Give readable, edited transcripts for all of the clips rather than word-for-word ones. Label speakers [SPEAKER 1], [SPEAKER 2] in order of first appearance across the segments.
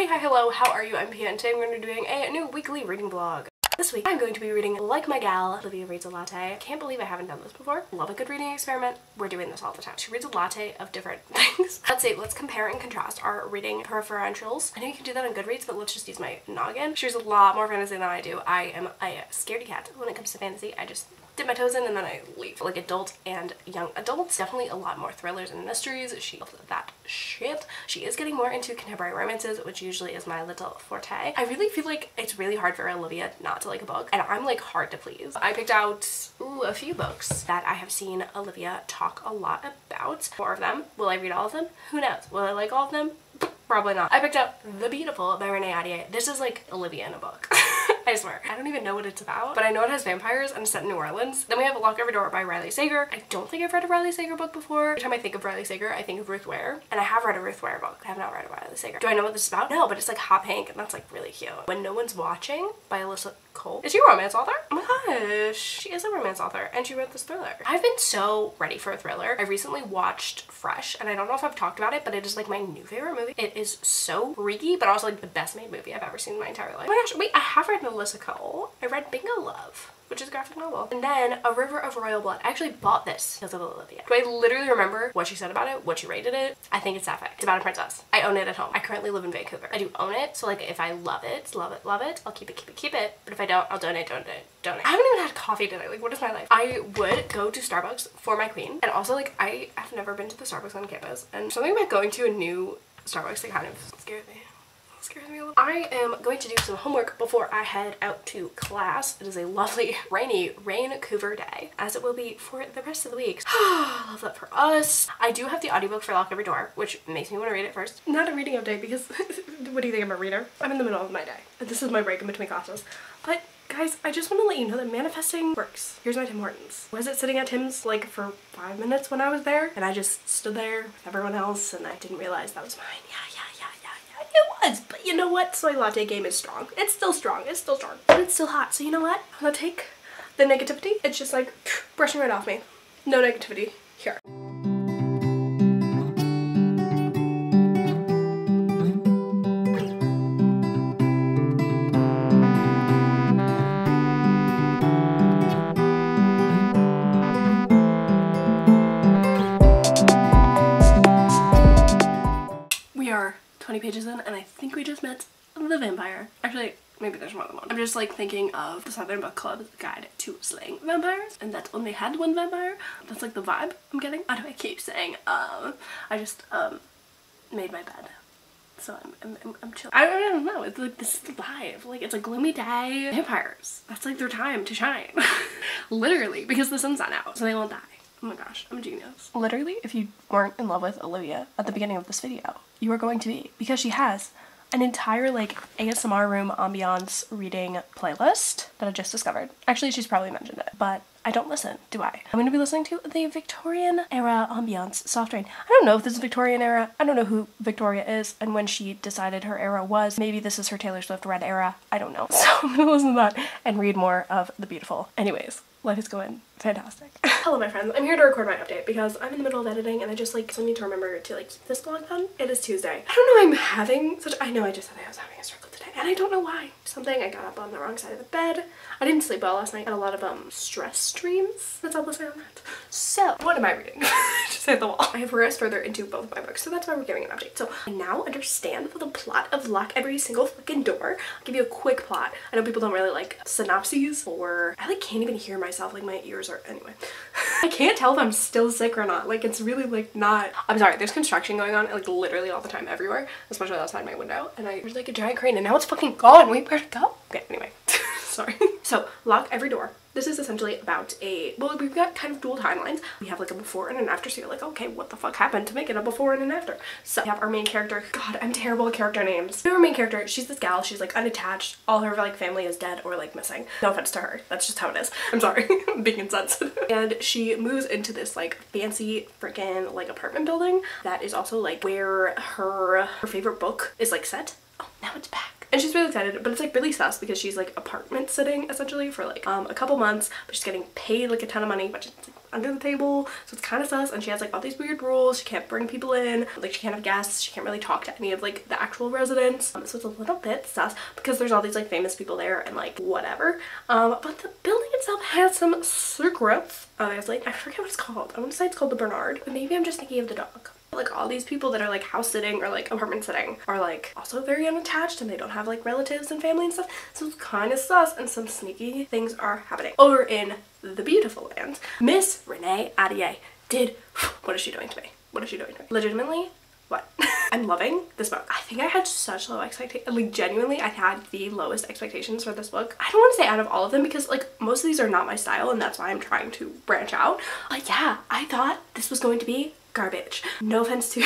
[SPEAKER 1] Hey, hi, hello, how are you? I'm Pia, and today I'm going to be doing a new weekly reading vlog. This week, I'm going to be reading Like My Gal, Olivia Reads a Latte. Can't believe I haven't done this before. Love a good reading experiment. We're doing this all the time. She reads a latte of different things. Let's see, let's compare and contrast our reading preferentials. I know you can do that on Goodreads, but let's just use my noggin. She reads a lot more fantasy than I do. I am a scaredy cat when it comes to fantasy. I just dip my toes in and then I leave. Like adult and young adults, definitely a lot more thrillers and mysteries. She loves that shit. She is getting more into contemporary romances, which usually is my little forte. I really feel like it's really hard for Olivia not to like a book, and I'm like hard to please. I picked out a few books that I have seen Olivia talk a lot about. 4 of them. Will I read all of them? Who knows? Will I like all of them? Probably not. I picked out The Beautiful by Renee Ahdieh. This is like Olivia in a book. I swear. I don't even know what it's about, but I know it has vampires and it's set in New Orleans. Then we have Lock Every Door by Riley Sager. I don't think I've read a Riley Sager book before. Every time I think of Riley Sager, I think of Ruth Ware, and I have read a Ruth Ware book. I have not read a Riley Sager. Do I know what this is about? No, but it's like hot pink and that's like really cute. When No One's Watching by Alyssa Cole. Is she a romance author? Oh my gosh, she is a romance author and she wrote this thriller. I've been so ready for a thriller. I recently watched Fresh, and I don't know if I've talked about it, but it is like my new favorite movie. It is so freaky, but also like the best made movie I've ever seen in my entire life. Oh my gosh, wait, I have read Alyssa Cole. I read Bingo Love, which is a graphic novel. And then A River of Royal Blood. I actually bought this because of Olivia. Do I literally remember what she said about it, what she rated it? I think it's sapphic. It's about a princess. I own it at home. I currently live in Vancouver. I do own it, so like if I love it, I'll keep it. But if I don't, I'll donate. I haven't even had coffee today. Like, what is my life? I would go to Starbucks for my queen. And also, like, I have never been to the Starbucks on campus. And something about going to a new Starbucks that kind of scares me. Scares me a little. I am going to do some homework before I head out to class. It is a lovely rainy Vancouver day, as it will be for the rest of the week. Love that for us. I do have the audiobook for Lock Every Door, which makes me want to read it first. Not a reading update because what do you think I'm a reader? I'm in the middle of my day. This is my break in between classes. But guys, I just want to let you know that manifesting works. Here's my Tim Hortons. Was it sitting at Tim's like for 5 minutes when I was there? And I just stood there with everyone else and I didn't realize that was mine. Yeah. It was, but you know what? Soy latte game is strong. It's still strong. It's still strong. But it's still hot. So you know what? I'm gonna take the negativity. It's just like brushing right off me. No negativity here. We are 20 pages in and I think we just met the vampire. Actually, maybe there's more than one. I'm just like thinking of the Southern Book Club's guide to slaying vampires, and that only had one vampire. That's like the vibe I'm getting. Why do I keep saying I just made my bed. So I'm chill. I don't know, it's like this is the vibe. Like it's a gloomy day. Vampires. That's like their time to shine. Literally, because the sun's not out, so they won't die. Oh my gosh, I'm a genius. Literally, if you weren't in love with Olivia at the beginning of this video, you are going to be, because she has an entire like ASMR room ambiance reading playlist that I just discovered. Actually, she's probably mentioned it, but I don't listen, do I? I'm going to be listening to the Victorian era ambiance soft rain. I don't know if this is Victorian era. I don't know who Victoria is and when she decided her era was. Maybe this is her Taylor Swift red era. I don't know. So I'm going to listen to that and read more of The Beautiful. Anyways, let us go in. Fantastic. Hello my friends, I'm here to record my update because I'm in the middle of editing and I just like still need to remember to like keep this vlog done. It is Tuesday. I don't know why I'm having such, I know I just said I was having a struggle today and I don't know why. Something, I got up on the wrong side of the bed. I didn't sleep well last night. I had a lot of stress dreams. That's all I'll say on that. So, what am I reading? Just hit the wall. I have progressed further into both of my books, so that's why we're giving an update. So I now understand the plot of Lock Every Single Fucking Door. I'll give you a quick plot. I know people don't really like synopses, or I like can't even hear myself, like my ears are, anyway. I can't tell if I'm still sick or not. Like it's really like not, I'm sorry, there's construction going on like literally all the time everywhere, especially outside my window, and there's like a giant crane and now it's fucking gone. Wait, where'd it go? Okay, anyway. Sorry. So, Lock Every Door. This is essentially about well, we've got kind of dual timelines. We have like a before and an after, so you're like, okay, what the fuck happened to make it a before and an after? So we have our main character. God, I'm terrible at character names. We have our main character. She's this gal. She's like unattached. All her like family is dead or like missing. No offense to her. That's just how it is. I'm sorry. I'm being insensitive. And she moves into this like fancy freaking like apartment building that is also like where her favorite book is like set. Oh, now it's back. And she's really excited, but it's like really sus because she's like apartment sitting essentially for like a couple months, but she's getting paid like a ton of money, which is like under the table, so it's kind of sus, and she has like all these weird rules. She can't bring people in, like she can't have guests, she can't really talk to any of like the actual residents, so it's a little bit sus because there's all these like famous people there and like whatever. But the building itself has some secrets, obviously. I forget what it's called. I want to say it's called the Bernard, but maybe I'm just thinking of the dog. Like all these people that are like house sitting or like apartment sitting are like also very unattached, and they don't have like relatives and family and stuff, so it's kind of sus, and some sneaky things are happening over in the beautiful land. Miss Renee Adier did what is she doing to me? What is she doing to me? Legitimately, what? I'm loving this book. I think I had such low expectations. Like genuinely, I had the lowest expectations for this book. I don't want to say out of all of them because like most of these are not my style, and that's why I'm trying to branch out. But yeah, I thought this was going to be garbage. No offense to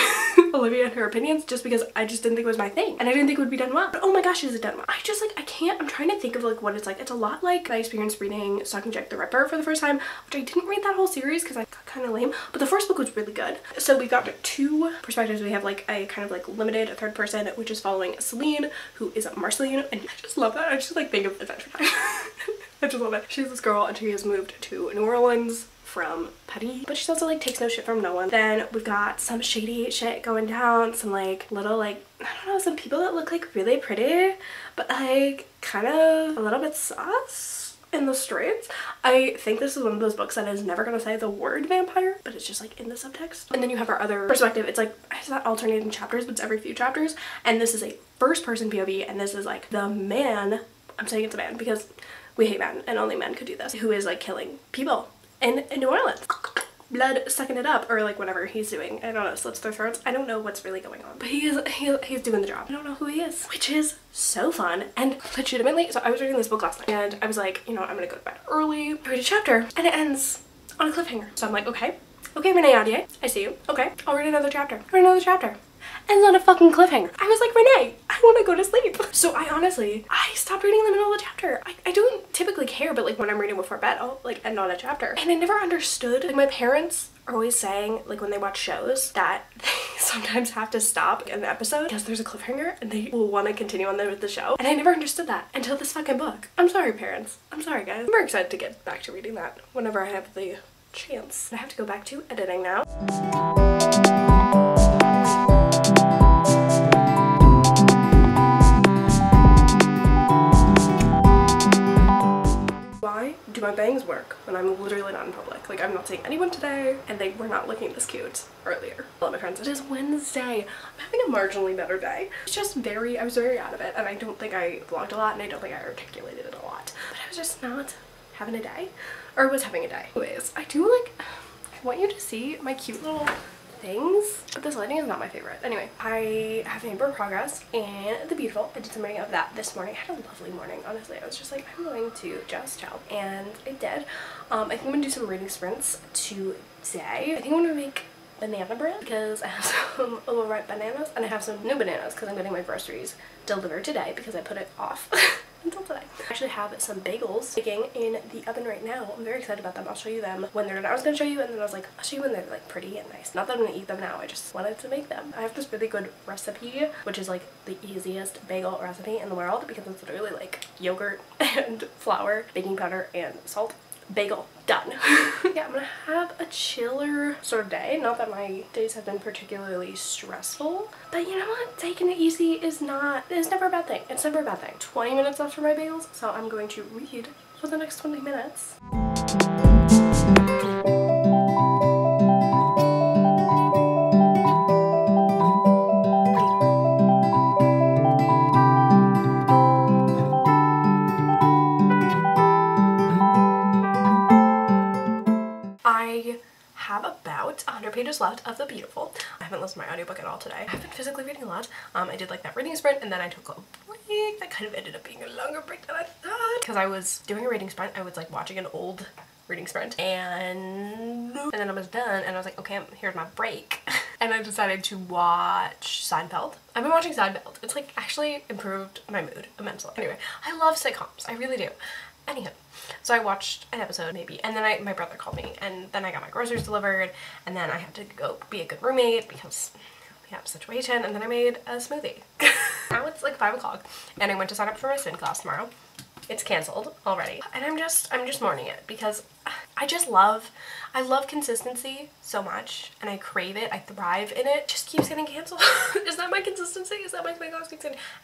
[SPEAKER 1] Olivia and her opinions, just because I just didn't think it was my thing, and I didn't think it would be done well. But oh my gosh, is it done well? I just like, I can't, I'm trying to think of like what it's like. It's a lot like my experience reading Stalking Jack the Ripper for the first time, which I didn't read that whole series because I got kind of lame, but the first book was really good. So we've got two perspectives. We have like a kind of like limited third person, which is following Celine, who is Marceline, and I just love that. I just like think of Adventure Time. I just love it. She's this girl and she has moved to New Orleans from Paris, but she also like takes no shit from no one. Then we've got some shady shit going down, some like little like, I don't know, some people that look like really pretty but like kind of a little bit sus in the streets. I think this is one of those books that is never gonna say the word vampire, but it's just like in the subtext. And then you have our other perspective. It's like, it's not alternating chapters, but it's every few chapters, and this is a first person POV, and this is like the man, I'm saying it's a man because we hate men and only men could do this, who is like killing people in New Orleans. Blood sucking it up, or like whatever he's doing. I don't know, slits their throats. I don't know what's really going on, but he's doing the job. I don't know who he is, which is so fun. And legitimately, so I was reading this book last night and I was like, you know what, I'm gonna go to bed early, read a chapter, and it ends on a cliffhanger. So I'm like, okay, Renee Adier, I see you. Okay, I'll read another chapter. Read another chapter. Ends on a fucking cliffhanger. I was like, Renee, I want to go to sleep. So I stopped reading in the middle of the chapter. I don't typically care, but like when I'm reading before bed, I'll like end on a chapter. And I never understood, like my parents are always saying, like when they watch shows, that they sometimes have to stop an episode because there's a cliffhanger and they will want to continue on with the show. And I never understood that until this fucking book. I'm sorry, parents. I'm sorry, guys. I'm very excited to get back to reading that whenever I have the chance. I have to go back to editing now. Why do my bangs work when I'm literally not in public? Like I'm not seeing anyone today and they were not looking this cute earlier. Hello my friends, it is Wednesday. I'm having a marginally better day. It's just I was very out of it, and I don't think I vlogged a lot and I don't think I articulated it a lot. But I was just not having a day, or was having a day. Anyways, I want you to see my cute little things, but this lighting is not my favorite. Anyway, I have Amber Progress and The Beautiful. I did some reading of that this morning. I had a lovely morning, honestly. I was just like, I'm going to just chill, and I did. I think I'm gonna do some reading sprints today. I think I'm gonna make banana bread because I have some overripe bananas, and I have some new bananas because I'm getting my groceries delivered today because I put it off until today. I actually have some bagels baking in the oven right now. I'm very excited about them. I'll show you them when they're done. I was gonna show you, and then I was like, I'll show you when they're like pretty and nice. Not that I'm gonna eat them now, I just wanted to make them. I have this really good recipe, which is like the easiest bagel recipe in the world because it's literally like yogurt and flour, baking powder, and salt. Bagel. Done. Yeah, I'm gonna have a chiller sort of day. Not that my days have been particularly stressful, but you know what? Taking it easy is never a bad thing. It's never a bad thing. 20 minutes left for my bagels, so I'm going to read for the next 20 minutes. I have about 100 pages left of The Beautiful. I haven't listened to my audiobook at all today. I have been physically reading a lot. I did like that reading sprint, and then I took a break. That kind of ended up being a longer break than I thought. Because I was doing a reading sprint, I was like watching an old reading sprint, and then I was done, and I was like, okay, here's my break. And I decided to watch Seinfeld. I've been watching Seinfeld. It's like actually improved my mood immensely. Anyway, I love sitcoms. I really do. Anywho, so I watched an episode maybe, and then my brother called me, and then I got my groceries delivered, and then I had to go be a good roommate because we have a situation, and then I made a smoothie. Now it's like 5 o'clock, and I went to sign up for my spin class tomorrow. It's canceled already. And I'm just mourning it because I love consistency so much and I crave it. I thrive in it. Just keeps getting canceled. Is that my consistency? Is that my thing?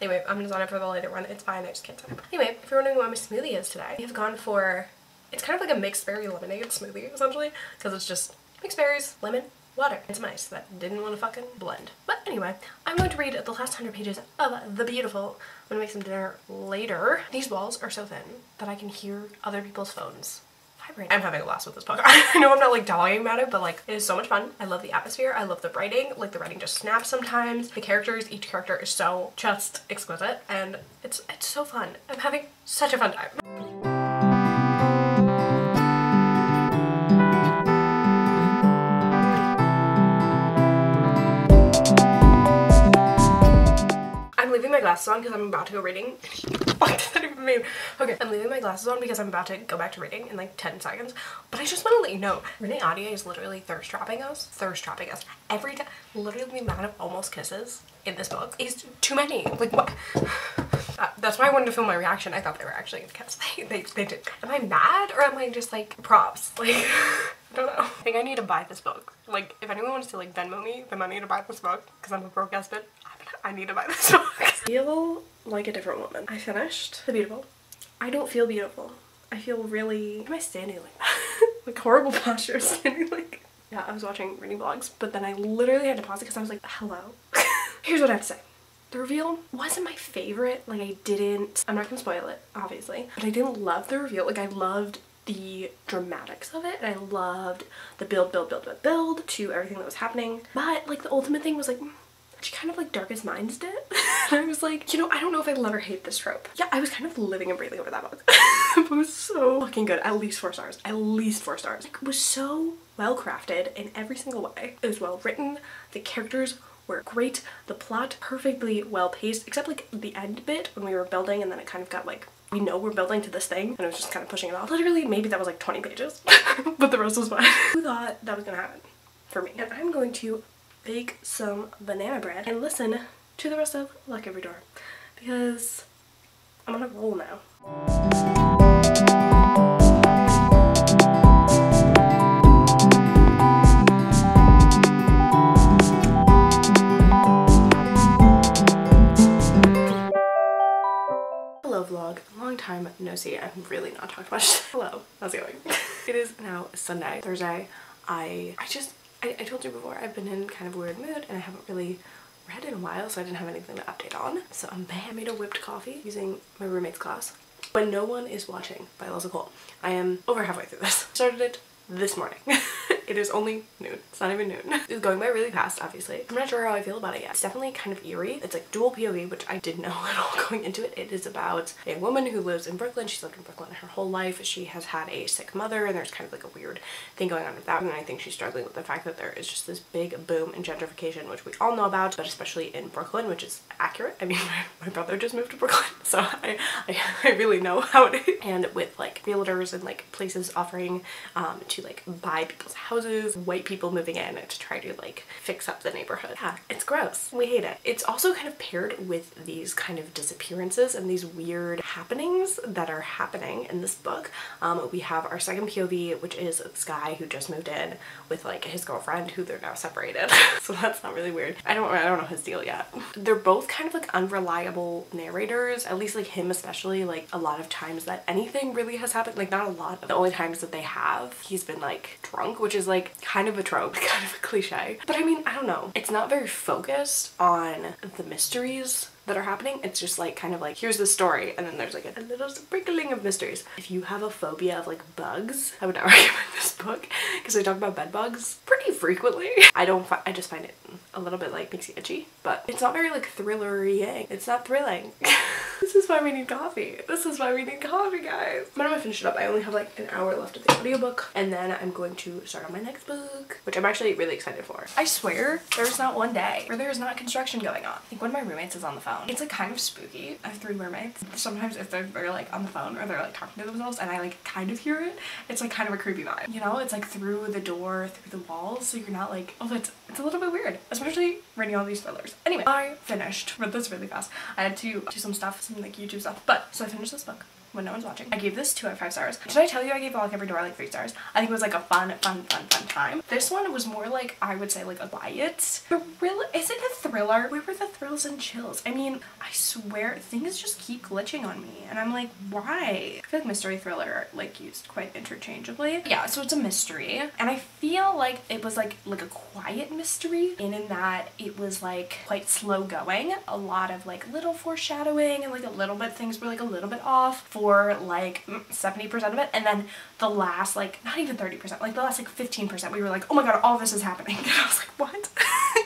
[SPEAKER 1] Anyway, I'm just on it for the later one. It's fine. I just can't sign up. Anyway, if you're wondering what my smoothie is today, we have gone for, it's kind of like a mixed berry lemonade smoothie essentially because it's just mixed berries, lemon, water, and some ice that didn't want to fucking blend. But anyway, I'm going to read the last 100 pages of The Beautiful. I'm gonna make some dinner later. These walls are so thin that I can hear other people's phones vibrating. I'm having a blast with this book. I know I'm not like talking about it, but like it is so much fun. I love the atmosphere. I love the writing. Like the writing just snaps sometimes. The characters, each character is so just exquisite and it's so fun. I'm having such a fun time. I'm leaving my glasses on because I'm about to go reading. What does that even mean? Okay, I'm leaving my glasses on because I'm about to go back to reading in like 10 seconds. But I just want to let you know, Renee Audier is literally thirst trapping us every time. Literally the amount of almost kisses in this book is too many. Like what? That's why I wanted to film my reaction. I thought they were actually gonna kiss. They did. Am I mad or am I just like props? Like I don't know. I think I need to buy this book. Like if anyone wants to like Venmo me the money to buy this book because I'm a broke ass bitch, I need to buy this book. I feel like a different woman. I finished The Beautiful. I don't feel beautiful. I feel really... Why am I standing like that? Like horrible posture standing like... Yeah, I was watching reading vlogs, but then I literally had to pause it because I was like, hello. Here's what I have to say. The reveal wasn't my favorite. Like I'm not gonna spoil it, obviously, but I didn't love the reveal. Like I loved the dramatics of it and I loved the build to everything that was happening. But like the ultimate thing was like, she kind of like Darkest Minds did. And I was like, you know, I don't know if I'll ever hate this trope. Yeah, I was kind of living and breathing over that book. It was so fucking good. At least 4 stars. At least 4 stars. Like, it was so well crafted in every single way. It was well written. The characters were great. The plot perfectly well paced, except like the end bit when we were building and then it kind of got like, we know we're building to this thing and it was just kind of pushing it off. Literally, maybe that was like 20 pages, but the rest was fine. Who thought that was gonna happen for me? And I'm going to bake some banana bread and listen to the rest of Luck Every Door because I'm on a roll now. Hello vlog, long time no see. I'm really not talking much. Hello, how's it going? It is now Sunday, Thursday. I told you before, I've been in kind of a weird mood and I haven't really read in a while, so I didn't have anything to update on. So I made a whipped coffee using my roommate's class. When No One Is Watching by Elsa Cole. I am over halfway through this. Started it this morning. It is only noon. It's not even noon. It's going by really fast, obviously. I'm not sure how I feel about it yet. It's definitely kind of eerie. It's like dual POV, which I didn't know at all going into it. It is about a woman who lives in Brooklyn. She's lived in Brooklyn her whole life. She has had a sick mother and there's kind of like a weird thing going on with that. And I think she's struggling with the fact that there is just this big boom in gentrification, which we all know about, but especially in Brooklyn, which is accurate. I mean, my brother just moved to Brooklyn, so I really know how it is. And with like realtors and like places offering to like buy people's houses, white people moving in to try to like fix up the neighborhood. Yeah, it's gross. We hate it. It's also kind of paired with these kind of disappearances and these weird happenings that are happening in this book. We have our second POV, which is this guy who just moved in with like his girlfriend who they're now separated. So that's not really weird. I don't know his deal yet. They're both kind of like unreliable narrators, at least like him especially. Like a lot of times that anything really has happened, like not a lot, the only times that they have, he's been like drunk, which is like kind of a trope, kind of a cliche. But I mean, I don't know. It's not very focused on the mysteries that are happening. It's just like kind of like, here's the story and then there's like a little sprinkling of mysteries. If you have a phobia of like bugs, I would not recommend this book because they talk about bed bugs pretty frequently. I just find it a little bit like makes you itchy, but it's not very like thrillery. It's not thrilling. This is why we need coffee. This is why we need coffee, guys. When I'm gonna finish it up, I only have like an hour left of the audiobook and then I'm going to start on my next book, which I'm actually really excited for. I swear there's not one day where there's not construction going on. I think one of my roommates is on the phone. It's like kind of spooky. I have 3 roommates. Sometimes if they're like on the phone or they're like talking to themselves and I like kind of hear it, it's like kind of a creepy vibe. You know, it's like through the door, through the walls, so you're not like, oh, it's a little bit weird, especially reading all these thrillers. Anyway, I finished, read this really fast. I had to do some stuff, some like YouTube stuff, but so I finished this book. when no one's watching. I gave this 2 out of 5 stars. Did I tell you I gave Lock Every Door like 3 stars? I think it was like a fun time. This one was more like, I would say like a quiet thriller. Is it a thriller? Where were the thrills and chills? I mean, I swear things just keep glitching on me and I'm like, why? I feel like mystery thriller are like used quite interchangeably. Yeah, so it's a mystery and I feel like it was like a quiet mystery in that it was like quite slow going. A lot of like little foreshadowing and like a little bit things were like a little bit off for like 70% of it, and then the last like not even 30%, like the last like 15% we were like, oh my god, all this is happening. And I was like, what?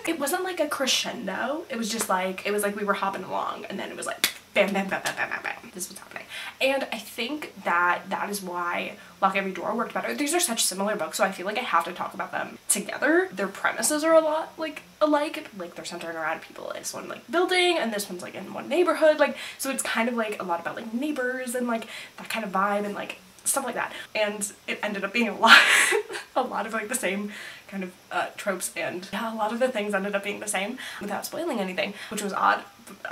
[SPEAKER 1] It wasn't like a crescendo, it was just like, it was like we were hopping along and then it was like bam bam bam bam bam bam bam, this was happening. And I think that is why Lock Every Door worked better. These are such similar books, so I feel like I have to talk about them together. Their premises are a lot like alike, like they're centered around people in this one like building and this one's like in one neighborhood, like so it's kind of like a lot about like neighbors and like that kind of vibe and like stuff like that. And it ended up being a lot of like the same kind of tropes, and yeah, a lot of the things ended up being the same without spoiling anything, which was odd.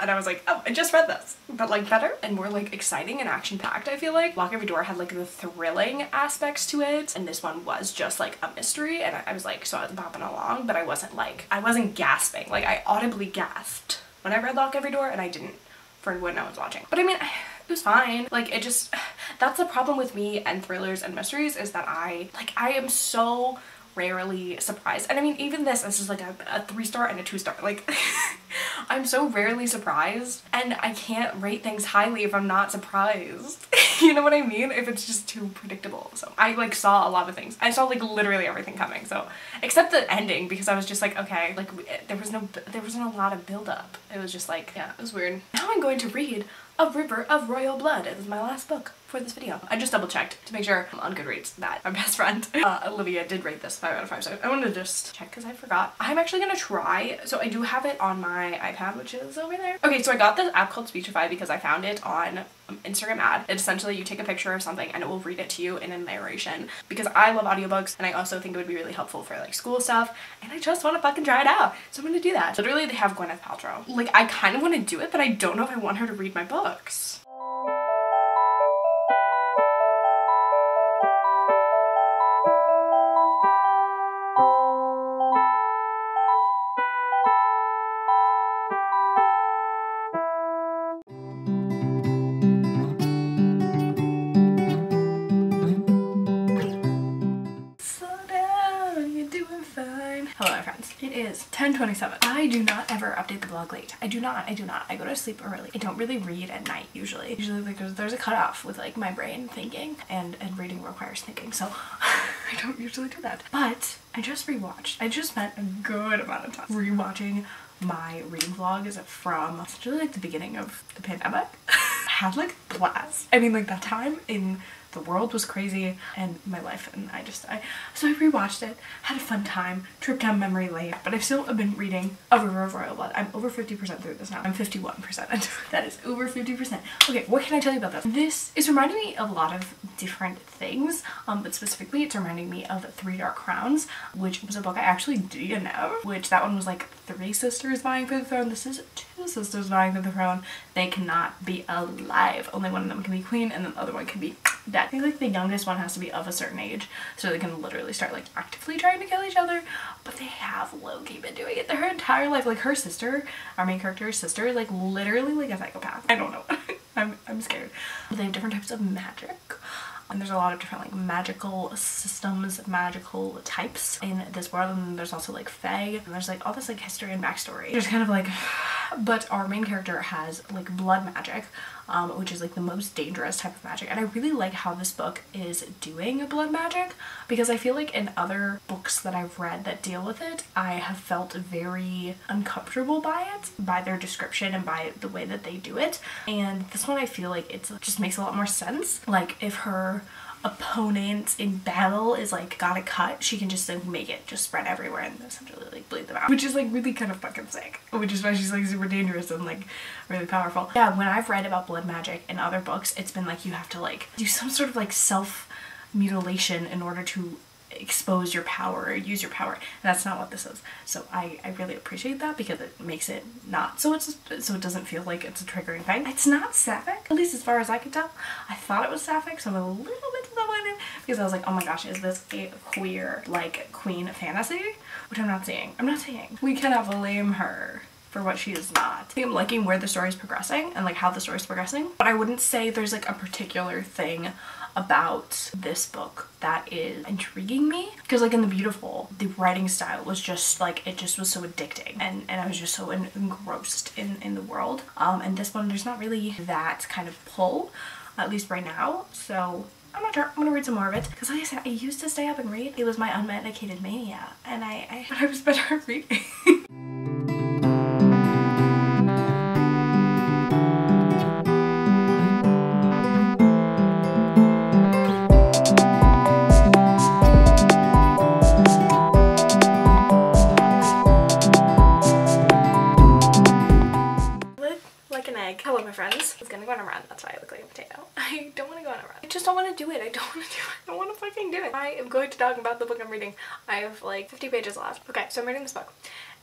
[SPEAKER 1] And I was like, oh, I just read this, but like better and more like exciting and action-packed. I feel like Lock Every Door had like the thrilling aspects to it, and this one was just like a mystery, and I was like, so I was bopping along, but I wasn't gasping. Like I audibly gasped when I read Lock Every Door, and I didn't for when I was watching. But I mean, it was fine. Like it just, that's the problem with me and thrillers and mysteries, is that I am so rarely surprised. And I mean, even this is like a 3-star and a 2-star. Like I'm so rarely surprised, and I can't rate things highly if I'm not surprised. You know what I mean? If it's just too predictable. So I like saw a lot of things. I saw like literally everything coming. So except the ending, because I was just like, okay, like there wasn't a lot of build up. It was just like, yeah, it was weird. Now I'm going to read A River of Royal Blood. It was my last book for this video. I just double checked to make sure on Goodreads that my best friend Olivia did rate this 5 out of 5. So I wanted to just check because I forgot. I'm actually gonna try, so I do have it on my iPad, which is over there. Okay, so I got this app called Speechify because I found it on Instagram ad. It's essentially you take a picture of something and it will read it to you in a narration, because I love audiobooks and I also think it would be really helpful for like school stuff, and I just want to fucking try it out. So I'm gonna do that. Literally they have Gwyneth Paltrow. Like I kind of want to do it, but I don't know if I want her to read my books. Hello my friends, it is 10:27. I do not ever update the blog late. I do not. I go to sleep early. I don't really read at night usually. Like there's a cutoff with like my brain thinking, and reading requires thinking, so I don't usually do that. But I just rewatched. I just spent a good amount of time rewatching my reading vlogs from essentially like the beginning of the pandemic. I had like a blast. I mean, like that time in the world was crazy and my life, and so I rewatched it, had a fun time, trip down memory lane, but I've still been reading A River of Royal Blood. I'm over 50% through this now. I'm 51% into it. That is over 50%. Okay, what can I tell you about this? This is reminding me of a lot of different things, but specifically it's reminding me of 3 Dark Crowns, which was a book I actually didn't know, which that one was like 3 sisters vying for the throne. This is 2 sisters vying for the throne. They cannot be alive. Only one of them can be queen and the other one can be dead. I think like the youngest one has to be of a certain age so they can literally start like actively trying to kill each other, but they have low-key been doing it their entire life. Like her sister, our main character's sister, like literally like a psychopath. I don't know. I'm scared. They have different types of magic. And there's a lot of different like magical systems, magical types in this world, and there's also like fae, and there's like all this like history and backstory. There's kind of like, but our main character has like blood magic, which is like the most dangerous type of magic, and I really like how this book is doing blood magic, because I feel like in other books that I've read that deal with it, I have felt very uncomfortable by it, by their description and by the way that they do it, and this one I feel like it just makes a lot more sense. Like if her opponent in battle is like got a cut, she can just like make it just spread everywhere and essentially like bleed them out, which is like really kind of fucking sick, which is why she's like super dangerous and like really powerful. Yeah, when I've read about blood magic in other books, it's been like you have to like do some sort of like self mutilation in order to
[SPEAKER 2] expose your power or use your power, and that's not what this is. So I really appreciate that because it makes it not so it doesn't feel like it's a triggering thing. It's not sapphic, at least as far as I could tell. I thought it was sapphic, so I'm a little bit disappointed because I was like, oh my gosh, is this a queer like queen fantasy? Which I'm not seeing. I'm not seeing. We cannot blame her for what she is not. I think I'm liking where the story is progressing and like how the story is progressing, but I wouldn't say there's like a particular thing about this book that is intriguing me, because like in The Beautiful, the writing style was just like, it just was so addicting, and I was just so engrossed in the world. And this one, there's not really that kind of pull, at least right now. So I'm not sure. I'm gonna read some more of it because like I said, I used to stay up and read. It was my unmedicated mania, and I thought I was better at reading.
[SPEAKER 1] Hello my friends. I was gonna go on a run, that's why I look like a potato. I don't want to go on a run. I just don't want to do it. I don't want to do it. I don't want to fucking do it. I am going to talk about the book I'm reading. I have like 50 pages left. Okay, so I'm reading this book.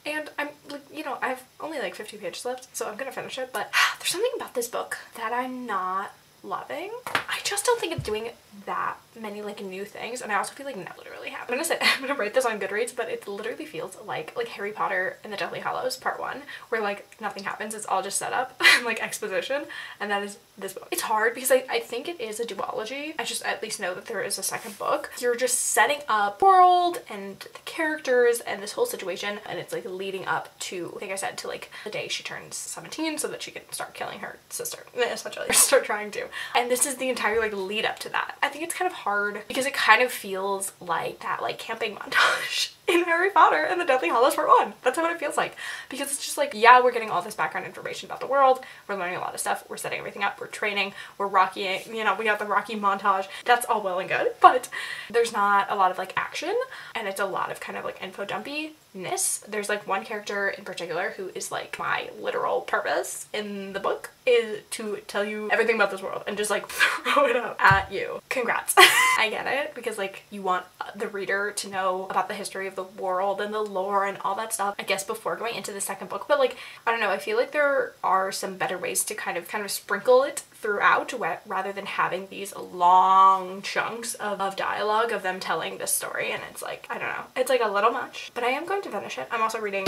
[SPEAKER 1] And I'm like, you know, I have only like 50 pages left, so I'm gonna finish it, but there's something about this book that I'm not loving. I just don't think it's doing that many like new things, and I also feel like not literally happened. I'm gonna write this on Goodreads, but it literally feels like Harry Potter and the Deathly Hallows Part 1, where like nothing happens, it's all just set up and like exposition, and that is this book. It's hard because I think it is a duology. I just at least know that there is a second book. You're just setting up world and the characters and this whole situation, and it's like leading up to, I think I said, to like the day she turns 17 so that she can start killing her sister, essentially, start trying to. And this is the entire like lead up to that. I think it's kind of hard because it kind of feels like that like camping montage in Harry Potter and the Deathly Hallows Part 1. That's what it feels like, because it's just like, yeah, we're getting all this background information about the world, we're learning a lot of stuff, we're setting everything up, we're training, we're Rockying, you know, we got the Rocky montage. That's all well and good, but there's not a lot of like action, and it's a lot of kind of like info dumpiness. There's like one character in particular who is like, my literal purpose in the book is to tell you everything about this world and just like throw it up at you. Congrats. I get it, because like you want the reader to know about the history of the world and the lore and all that stuff, I guess, before going into the second book, but like, I don't know, I feel like there are some better ways to kind of sprinkle it throughout rather than having these long chunks of dialogue of them telling this story, and it's like, I don't know, it's like a little much, but I am going to finish it. I'm also reading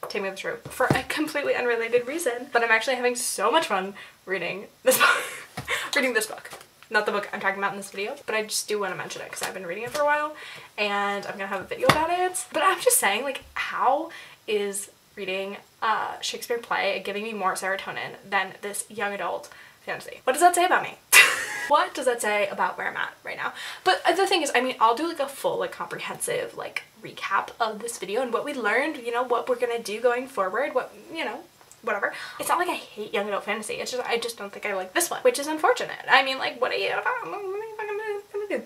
[SPEAKER 1] Taming of the Shrew for a completely unrelated reason, but I'm actually having so much fun reading this book. Reading this book. Not the book I'm talking about in this video, but I just do want to mention it because I've been reading it for a while and I'm gonna have a video about it. But I'm just saying, like, how is reading a Shakespeare play giving me more serotonin than this young adult fantasy? What does that say about me? What does that say about where I'm at right now? But the thing is, I mean, I'll do like a full, like, comprehensive, like, recap of this video and what we learned, you know, what we're gonna do going forward, what, you know, whatever. It's not like I hate young adult fantasy, it's just I just don't think I like this one, which is unfortunate. I mean, like, what are you gonna do?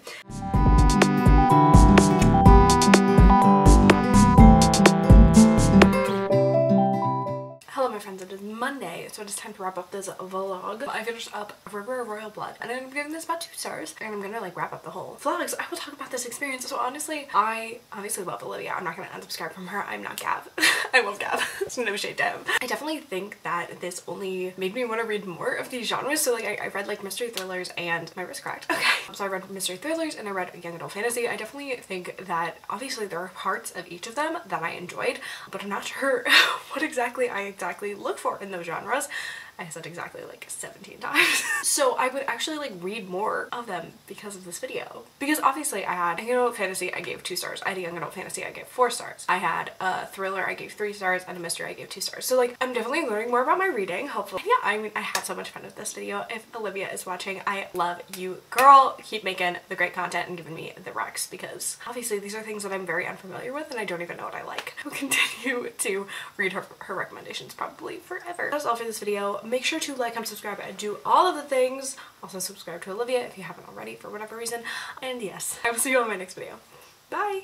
[SPEAKER 1] Hello my friends, it is Monday, so it is time to wrap up this vlog. I finished up River of Royal Blood, and I'm giving this about 2 stars, and I'm gonna like wrap up the whole vlog, so I will talk about this experience. So honestly, I obviously love Olivia. I'm not gonna unsubscribe from her. I'm not Gav. I love Gav. It's no shade to him. I definitely think that this only made me want to read more of these genres. So like I read like mystery thrillers and my wrist cracked. Okay. So I read mystery thrillers and I read young adult fantasy. I definitely think that obviously there are parts of each of them that I enjoyed, but I'm not sure what exactly I look for in those genres. I said exactly like 17 times. So I would actually like read more of them because of this video. Because obviously I had a young adult fantasy, I gave 2 stars. I had a young adult fantasy, I gave 4 stars. I had a thriller, I gave 3 stars, and a mystery, I gave 2 stars. So like, I'm definitely learning more about my reading, hopefully. And yeah, I mean, I had so much fun with this video. If Olivia is watching, I love you, girl. Keep making the great content and giving me the recs, because obviously these are things that I'm very unfamiliar with and I don't even know what I like. I will continue to read her recommendations probably forever. That's all for this video. Make sure to like, comment, subscribe, and do all of the things. Also subscribe to Olivia if you haven't already for whatever reason. And yes, I will see you on my next video. Bye!